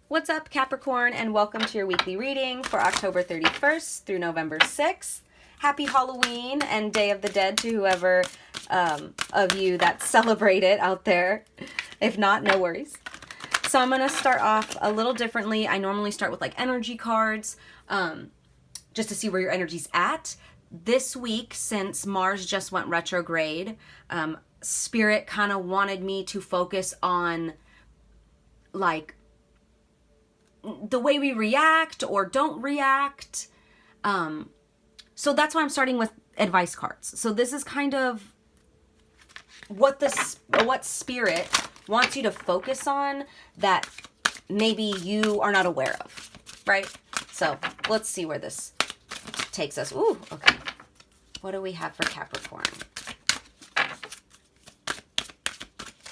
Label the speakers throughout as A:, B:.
A: What's up, Capricorn, and welcome to your weekly reading for October 31st through November 6th. Happy Halloween and Day of the Dead to whoever of you that celebrate it out there. If not, no worries. So I'm going to start off a little differently. I normally start with like energy cards just to see where your energy's at. This week, since Mars just went retrograde, Spirit kind of wanted me to focus on like the way we react or don't react. So that's why I'm starting with advice cards. So this is kind of what Spirit wants you to focus on that maybe you are not aware of, right? So let's see where this takes us. Ooh, okay. What do we have for Capricorn?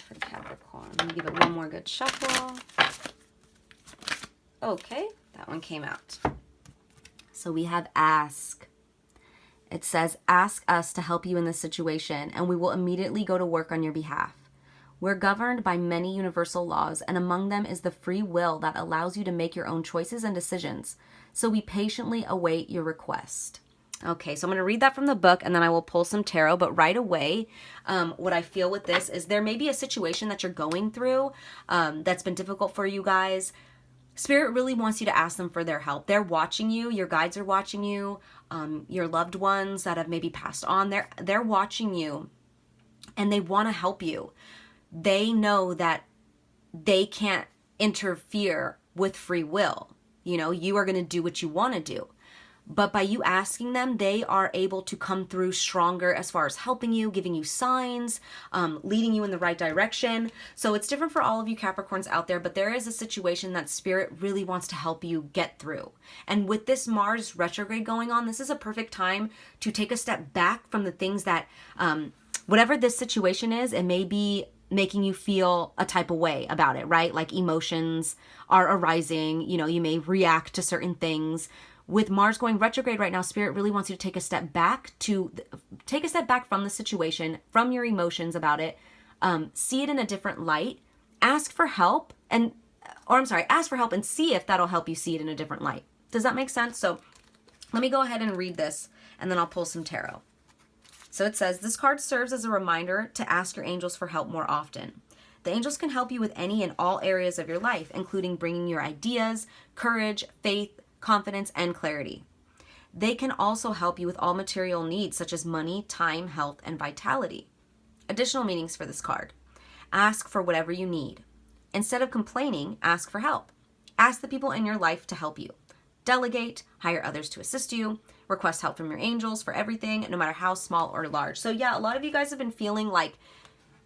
A: For Capricorn, let me give it one more good shuffle. Okay, that one came out. So we have ask. It says, ask us to help you in this situation, and we will immediately go to work on your behalf. We're governed by many universal laws, and among them is the free will that allows you to make your own choices and decisions. So we patiently await your request. Okay, so I'm going to read that from the book, and then I will pull some tarot. But right away, what I feel with this is there may be a situation that you're going through that's been difficult for you guys. Spirit really wants you to ask them for their help. They're watching you. Your guides are watching you. Your loved ones that have maybe passed on, they're watching you, and they want to help you. They know that they can't interfere with free will. You know, you are going to do what you want to do. But by you asking them, they are able to come through stronger as far as helping you, giving you signs, leading you in the right direction. So it's different for all of you Capricorns out there, but there is a situation that Spirit really wants to help you get through. And with this Mars retrograde going on, this is a perfect time to take a step back from the things that, whatever this situation is, it may be making you feel a type of way about it, right? Like emotions are arising, you know, you may react to certain things. With Mars going retrograde right now, Spirit really wants you to take a step back from the situation, from your emotions about it, see it in a different light, ask for help and see if that'll help you see it in a different light. Does that make sense? So let me go ahead and read this, and then I'll pull some tarot. So it says, this card serves as a reminder to ask your angels for help more often. The angels can help you with any and all areas of your life, including bringing your ideas, courage, faith, confidence, and clarity. They can also help you with all material needs such as money, time, health, and vitality. Additional meanings for this card. Ask for whatever you need. Instead of complaining, ask for help. Ask the people in your life to help you. Delegate, hire others to assist you, request help from your angels for everything, no matter how small or large. So yeah, a lot of you guys have been feeling like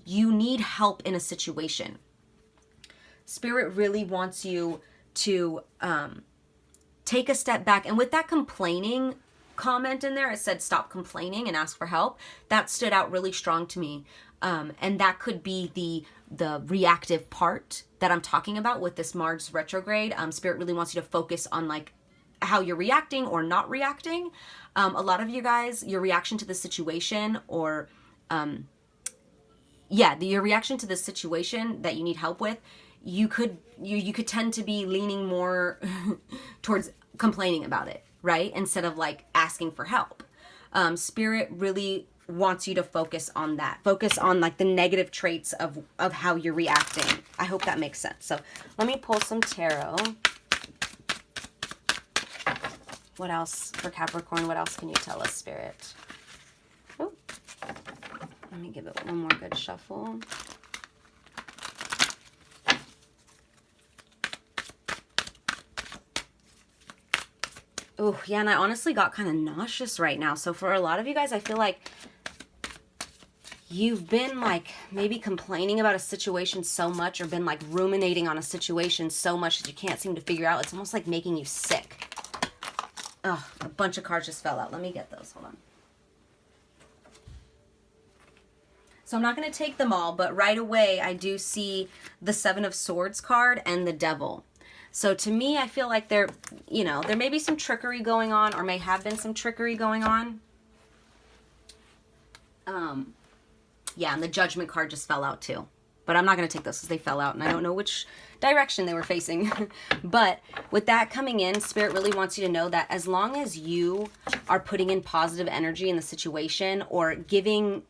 A: you need help in a situation. Spirit really wants you to take a step back. And with that complaining comment in there, it said stop complaining and ask for help. That stood out really strong to me. And that could be the reactive part that I'm talking about with this Mars retrograde. Spirit really wants you to focus on like how you're reacting or not reacting. A lot of you guys, your reaction to the situation or your reaction to the situation that you need help with, you could tend to be leaning more towards complaining about it, right? Instead of like asking for help. Spirit really wants you to focus on that. Focus on like the negative traits of how you're reacting. I hope that makes sense. So let me pull some tarot. What else for Capricorn? What else can you tell us, Spirit? Oh, let me give it one more good shuffle. Oh, yeah, and I honestly got kind of nauseous right now. So for a lot of you guys, I feel like you've been like maybe complaining about a situation so much or been like ruminating on a situation so much that you can't seem to figure out. It's almost like making you sick. Oh, a bunch of cards just fell out. Let me get those. Hold on. So I'm not going to take them all, but right away I do see the Seven of Swords card and the Devil. So to me, I feel like there may be some trickery going on or may have been some trickery going on. Yeah, and the Judgment card just fell out too. But I'm not going to take those because they fell out and I don't know which direction they were facing. But with that coming in, Spirit really wants you to know that as long as you are putting in positive energy in the situation, or giving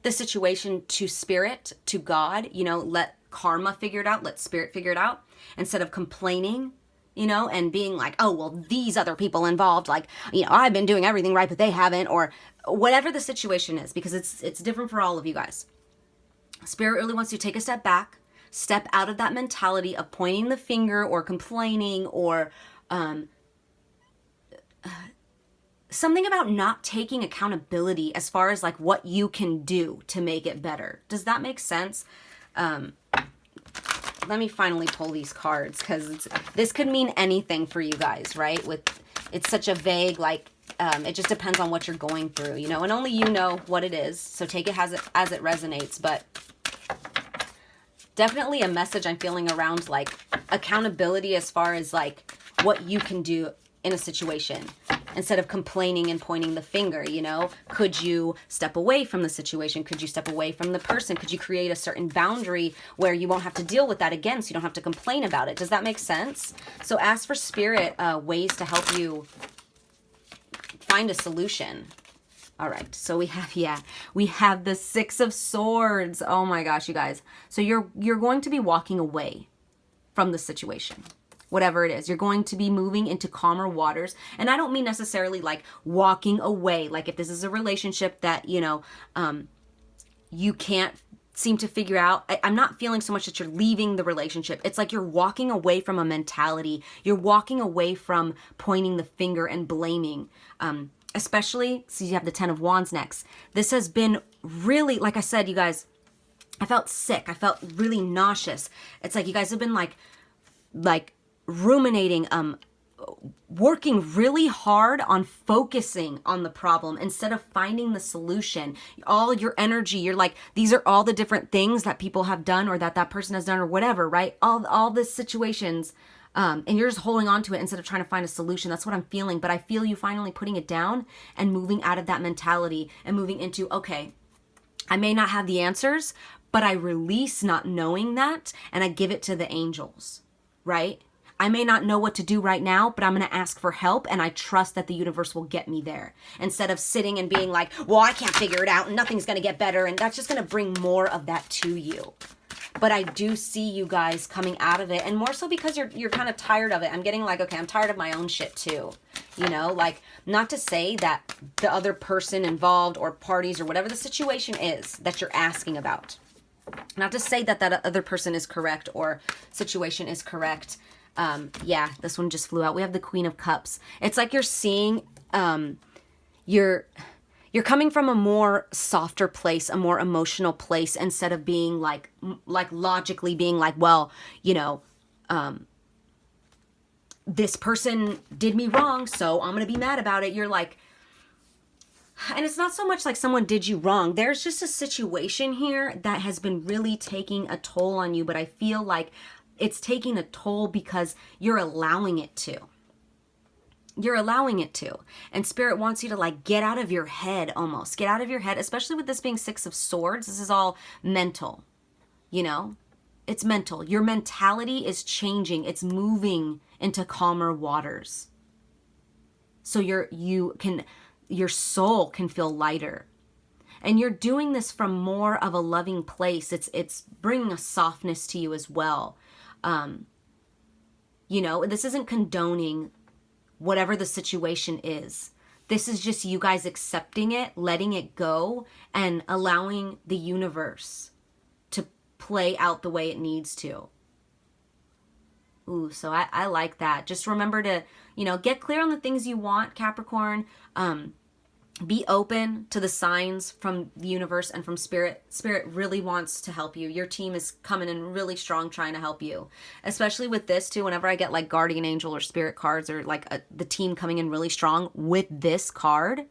A: the situation to Spirit, to God, you know, let karma figure it out, let Spirit figure it out, instead of complaining, you know, and being like, oh, well, these other people involved, like, you know, I've been doing everything right, but they haven't, or whatever the situation is, because it's different for all of you guys. Spirit really wants you to take a step back, step out of that mentality of pointing the finger or complaining, or something about not taking accountability as far as like what you can do to make it better. Does that make sense? Let me finally pull these cards, because this could mean anything for you guys, right? It's such a vague, like, it just depends on what you're going through, you know, and only you know what it is. So take it as it resonates. But definitely a message I'm feeling around like accountability as far as like what you can do in a situation, instead of complaining and pointing the finger, you know. Could you step away from the situation? Could you step away from the person? Could you create a certain boundary where you won't have to deal with that again, so you don't have to complain about it? Does that make sense? So ask for Spirit ways to help you find a solution. All right, so we have the Six of Swords. Oh my gosh, you guys. So you're going to be walking away from the situation. Whatever it is, you're going to be moving into calmer waters. And I don't mean necessarily like walking away. Like if this is a relationship that, you know, you can't seem to figure out. I'm not feeling so much that you're leaving the relationship. It's like you're walking away from a mentality. You're walking away from pointing the finger and blaming. Especially, so you have the Ten of Wands next. This has been really, like I said, you guys, I felt sick. I felt really nauseous. It's like you guys have been like ruminating, working really hard on focusing on the problem instead of finding the solution. All your energy, you're like, these are all the different things that people have done, or that person has done, or whatever, right? All the situations, and you're just holding on to it instead of trying to find a solution. That's what I'm feeling. But I feel you finally putting it down and moving out of that mentality and moving into, okay, I may not have the answers, but I release not knowing that, and I give it to the angels, right? I may not know what to do right now, but I'm going to ask for help, and I trust that the universe will get me there. Instead of sitting and being like, well, I can't figure it out and nothing's going to get better, and that's just going to bring more of that to you. But I do see you guys coming out of it, and more so because you're kind of tired of it. I'm getting like, okay, I'm tired of my own shit too. You know, like, not to say that the other person involved or parties or whatever the situation is that you're asking about, not to say that that other person is correct or situation is correct. Yeah, this one just flew out. We have the Queen of Cups. It's like you're seeing, you're coming from a more softer place, a more emotional place, instead of being like logically being like, well, you know, this person did me wrong, so I'm going to be mad about it. You're like, and it's not so much like someone did you wrong. There's just a situation here that has been really taking a toll on you, but I feel like it's taking a toll because you're allowing it to. You're allowing it to. And Spirit wants you to like get out of your head almost. Get out of your head, especially with this being Six of Swords. This is all mental, you know? It's mental. Your mentality is changing. It's moving into calmer waters. So your soul can feel lighter. And you're doing this from more of a loving place. It's bringing a softness to you as well. You know, this isn't condoning whatever the situation is. This is just you guys accepting it, letting it go, and allowing the universe to play out the way it needs to. Ooh, so I like that. Just remember to, you know, get clear on the things you want, Capricorn. Be open to the signs from the universe and from Spirit. Spirit really wants to help you. Your team is coming in really strong trying to help you. Especially with this too, whenever I get like guardian angel or spirit cards, or like the team coming in really strong with this card,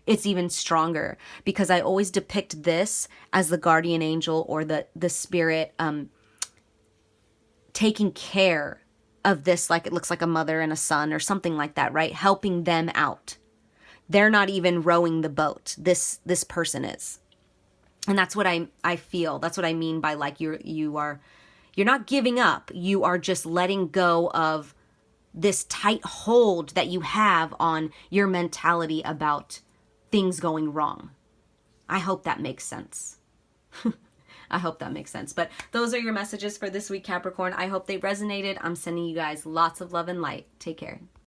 A: it's even stronger, because I always depict this as the guardian angel or the spirit taking care of this, like it looks like a mother and a son or something like that, right? Helping them out. They're not even rowing the boat. This person is. And that's what I feel. That's what I mean by like you're not giving up. You are just letting go of this tight hold that you have on your mentality about things going wrong. I hope that makes sense. I hope that makes sense. But those are your messages for this week, Capricorn. I hope they resonated. I'm sending you guys lots of love and light. Take care.